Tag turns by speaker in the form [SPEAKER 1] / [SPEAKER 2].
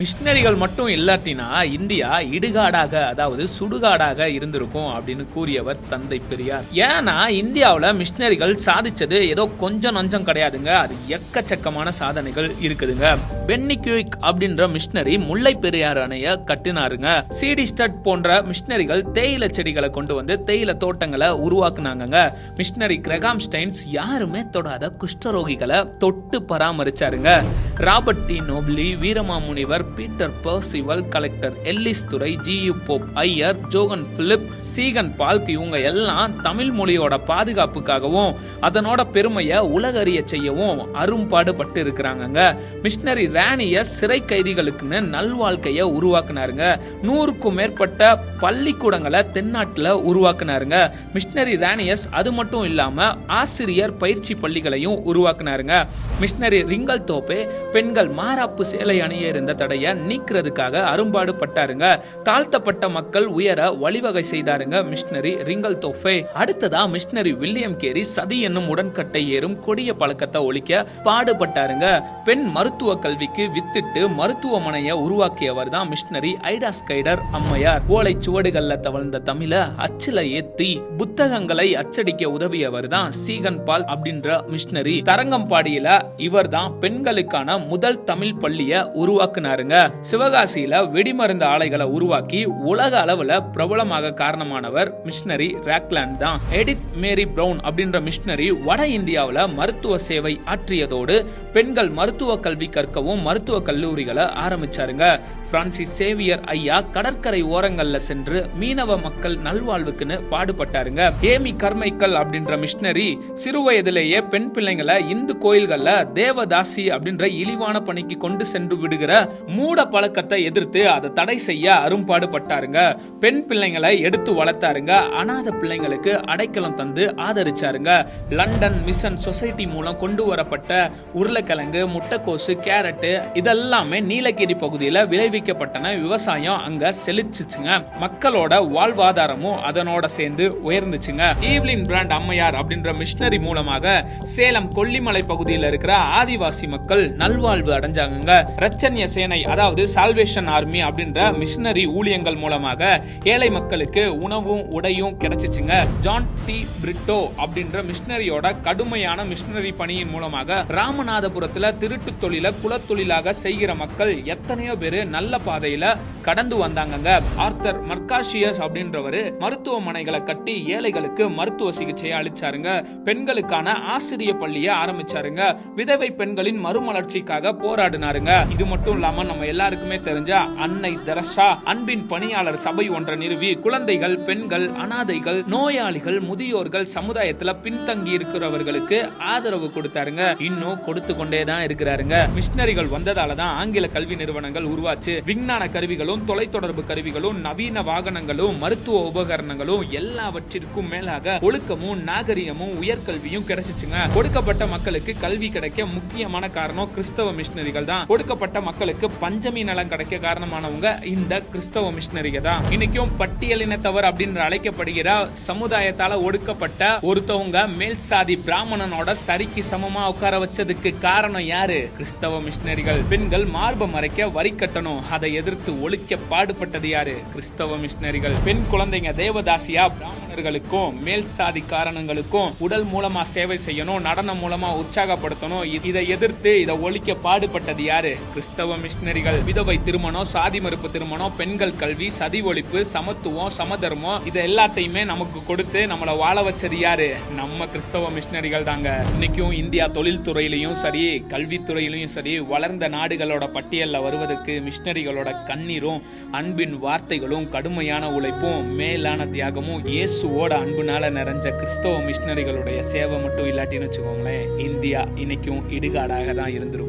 [SPEAKER 1] மிஷினரிகள் மட்டும் இல்லாட்டினா இந்தியா இடுகாடாக அதாவது சுடுகாடாக இருந்திருக்கும் அப்படின்னு கூறியவர் தந்தை பெரியார். ஏன்னா இந்தியாவுல மிஷினரிகள் சாதிச்சது ஏதோ கொஞ்சம் நஞ்சம் கிடையாதுங்க, அது எக்கச்சக்கமான சாதனைகள் இருக்குதுங்க. பென்னி குயிக் அப்படின்ற மிஷினரி முல்லை பெரியார் அணைய கட்டினாருங்க. சிடி ஸ்டட் போன்ற மிஷினரிகள் தேயிலை செடிகளை கொண்டு வந்து தேயிலை தோட்டங்களை உருவாக்குனாங்க. மிஷினரி கிரகாம் ஸ்டைன்ஸ் யாருமே தொடாத குஷ்டரோகிகளை தொட்டு பராமரிச்சாருங்க. Robert de Nobili, Veeramamunivar, Peter Percival, collector Ellis துரை, G U. Pope Iyer, Johann Philipp, Ziegenbalg இவங்க எல்லாம் தமிழ் மொழியோட பாதுகாப்புக்காகவும் அதனோட பெருமையை உலகறிய செய்யவும் அரும்பாடுபட்டு இருக்கிறாங்க. மிஷினரி ராணியஸ் சிறை கைதிகளுக்குன்னு நல்வாழ்க்கைய உருவாக்குனாருங்க. 100க்கும் மேற்பட்ட பள்ளிக்கூடங்களை தென்னாட்டுல உருவாக்குனாருங்க. மிஷினரி ராணியஸ் அது மட்டும் இல்லாம ஆசிரியர் பயிற்சி பள்ளிகளையும் உருவாக்குனாருங்க. மிஷினரி ரிங்கல் தோப்பே பெண்கள் மாராப்பு சேலை அணிய இருந்த தடைய நீக்கிறதுக்காக அரும்பாடு பட்டாருங்க. தாழ்த்தப்பட்ட மக்கள் உயர வழிவகை செய்தாருங்க மிஷினரி ரிங்கல் தோஃபே. அடுத்ததா மிஷினரி வில்லியம் கேரி சதி என்னும் உடன்கட்டை ஏறும் கொடிய பழக்கத்தை ஒழிக்க பாடுபட்டாருங்க. பெண் மருத்துவ கல்விக்கு வித்திட்டு மருத்துவமனையை உருவாக்கியவர் தான் மிஷினரி ஐடா ஸ்கைடர் அம்மையார். ஓலை சுவடுகள்ல தவழ்ந்த தமிழ அச்சில ஏத்தி புத்தகங்களை அச்சடிக்க உதவியவர் தான் சீகன் பால் அப்படின்ற மிஷினரி. தரங்கம்பாடியில இவர் தான் பெண்களுக்கான முதல் தமிழ் பள்ளிய உருவாக்குனாருங்க. சிவகாசியில வெடிமருந்து ஆலைகளை உருவாக்கி உலக அளவுல பிரபலமாக காரணமானவர் மிஷினரி ராக்லாண்ட் தான். எடித் மேரி பிரவுன் அப்படின்ற மிஷினரி வட இந்தியாவில மருத்துவ சேவை ஆற்றியதோடு பெண்கள் மருத்துவ கல்வி கற்கவும் மருத்துவ கல்லூரிகளை ஆரம்பிச்சாருங்க. பிரான்சிஸ் சேவியர் ஐயா கடற்கரை ஓரங்கள்ல சென்று மீனவ மக்கள் நல்வாழ்வுக்குன்னு பாடுபட்டாருங்க. ஏமி கர்மைக்கல் அப்படின்ற மிஷினரி சிறு வயதிலேயே பெண் பிள்ளைங்களை இந்து கோயில்கள்ல தேவதாசி அப்படின்ற இழிவான பணிக்கு கொண்டு சென்று விடுகிற மூட பழக்கத்தை எதிர்த்து அதை தடை செய்ய அரும்பாடுபட்டாருங்க. பெண் பிள்ளைங்களை எடுத்து வளர்த்தாருங்க. அநாத பிள்ளைங்களுக்கு அடைக்கலம் தந்து ஆதரிச்சாருங்க. லண்டன் மிஷன் சொசைட்டி மூலம் கொண்டு வரப்பட்ட உருளைக்கிழங்கு, முட்டைக்கோசு, கேரட் இதெல்லாமே நீலகிரி பகுதியில விளைவிக்கப்பட்டன. விவசாயம் அங்க செழிச்சுச்சுங்க. மக்களோட வாழ்வாதாரமும் அதனோட சேர்ந்து உயர்ந்துச்சுங்க. ஈவ்லின் பிராண்ட் அம்மையார் அப்படின்ற மிஷினரி மூலமாக சேலம் கொல்லிமலை பகுதியில் இருக்கிற ஆதிவாசி மக்கள் நல்வாழ்வு அடைஞ்சாங்க. ரச்சன்ய சேனை அதாவது சால்வேஷன் ஆர்மி அப்படின்ற மிஷினரி ஊழியங்கள் மூலமாக ஏழை மக்களுக்கு உணவும் உடையும் கிடைச்சிச்சுங்க. ஜான் டி பிரிட்டோ அப்படின்ற மிஷினரியோட கடுமையான மிஷினரி பணியின் மூலமாக ராமநாதபுரத்துல திருட்டு தொழில குலத்தொழிலாக செய்கிற மக்கள் எத்தனையோ பேரு நல்ல பாதையில கடந்து வந்தாங்க. ஆர்த்தர் மர்காஷியஸ் அப்படின்றவரு மருத்துவமனைகளை கட்டி ஏழைகளுக்கு மருத்துவ சிகிச்சையை அளிச்சாருங்க. பெண்களுக்கான ஆசிரிய பள்ளியை ஆரம்பிச்சாருங்க. விதவை பெண்களின் மறுமலர்ச்சிக்காக போராடினாருங்க. இது மட்டும் இல்லாம நம்ம எல்லாருக்குமே தெரிஞ்ச அன்னை தெரசா அன்பின் பணியாளர் சபை ஒன்றை நிறுவி குழந்தைகள், பெண்கள், அனாதைகள், நோயாளிகள், முதியோர்கள், சமுதாயத்துல பின்தங்கி இருக்கிறவர்களுக்கு ஆதரவு கொடுத்தாருங்க. இன்னும் கொடுத்து கொண்டே தான் இருக்கிறாருங்க. மிஷினரிகள் வந்ததாலதான் ஆங்கில கல்வி நிறுவனங்கள் உருவாச்சு. விஞ்ஞான கருவிகளும் தொலைத்தொடர்பு கருவிகளும் நவீன வாகனங்களும் மருத்துவ உபகரணங்களும் எல்லாவற்றிற்கும் மேலாக ஒழுக்கமும் நாகரிகமும் உயர்கல்வியும் கிடைச்சிச்சுங்க. கொடுக்கப்பட்ட மக்களுக்கு கல்வி கிடைக்க முக்கியமான காரணம் கிறிஸ்தவ மிஷினரிகள் தான். கொடுக்கப்பட்ட மக்களுக்கு பஞ்சமி நலம் கிடைக்க காரணமானவங்க இந்த கிறிஸ்தவ மிஷினரிகள் தான். இன்னைக்கும் பட்டியலினத்தவர் அப்படின்னு அழைக்கப்படுகிற சமுதாயத்தால ஒடுக்கப்பட்ட ஒருத்தவங்க மேல் சாதி பிராமணனோட சரிக்கு சமமா உட்கார வச்சதுக்கு காரணம் யாரு? கிறிஸ்தவ மிஷினரிகள். பெண்கள் மார்பை மறைக்க வரி கட்டணும், அதை எதிர்த்து ஒழிக்க பாடுபட்டது யாரு? கிறிஸ்தவ மிஷினரிகள். பெண் குழந்தைங்க தேவதாசியா பிராமணர்களுக்கும் மேல் சாதி காரணங்களுக்கும் உடல் மூலமா சேவை செய்யணும், நடனம் மூலமா உற்சாகப்படுத்தணும், இதை எதிர்த்து இதை ஒழிக்க பாடுபட்டது யாரு? கிறிஸ்தவ மிஷினரிகள். விதவை திருமணம், சாதி மறுப்பு திருமணம், பெண்கள் கல்வி, சதி ஒழிப்பு, சமத்துவம், சமதர்மம் இது எல்லாத்தையுமே நமக்கு கொடுத்து நம்மளை வாழ வச்சது யாரு? நம்ம கிறிஸ்தவ மிஷினரிகள் தாங்க. இன்னைக்கும் இந்தியா தொழில் துறையிலையும் சரி கல்வித்துறையிலையும் சரி வளர்ந்த நாடுகளோட பட்டியல்ல வருவதற்கு மிஷினரிகளோட கண்ணீரும் அன்பின் வார்த்தைகளும் கடுமையான உழைப்பும் மேலான தியாகமும் இயேசுவோட அன்புனால நிறைஞ்ச கிறிஸ்தவ மிஷினரிகளுடைய சேவை மட்டும் இல்லாட்டின்னு வச்சுக்கோங்களேன், இந்தியா இன்னைக்கும் இடுகாடாக தான் இருந்திருக்கும்.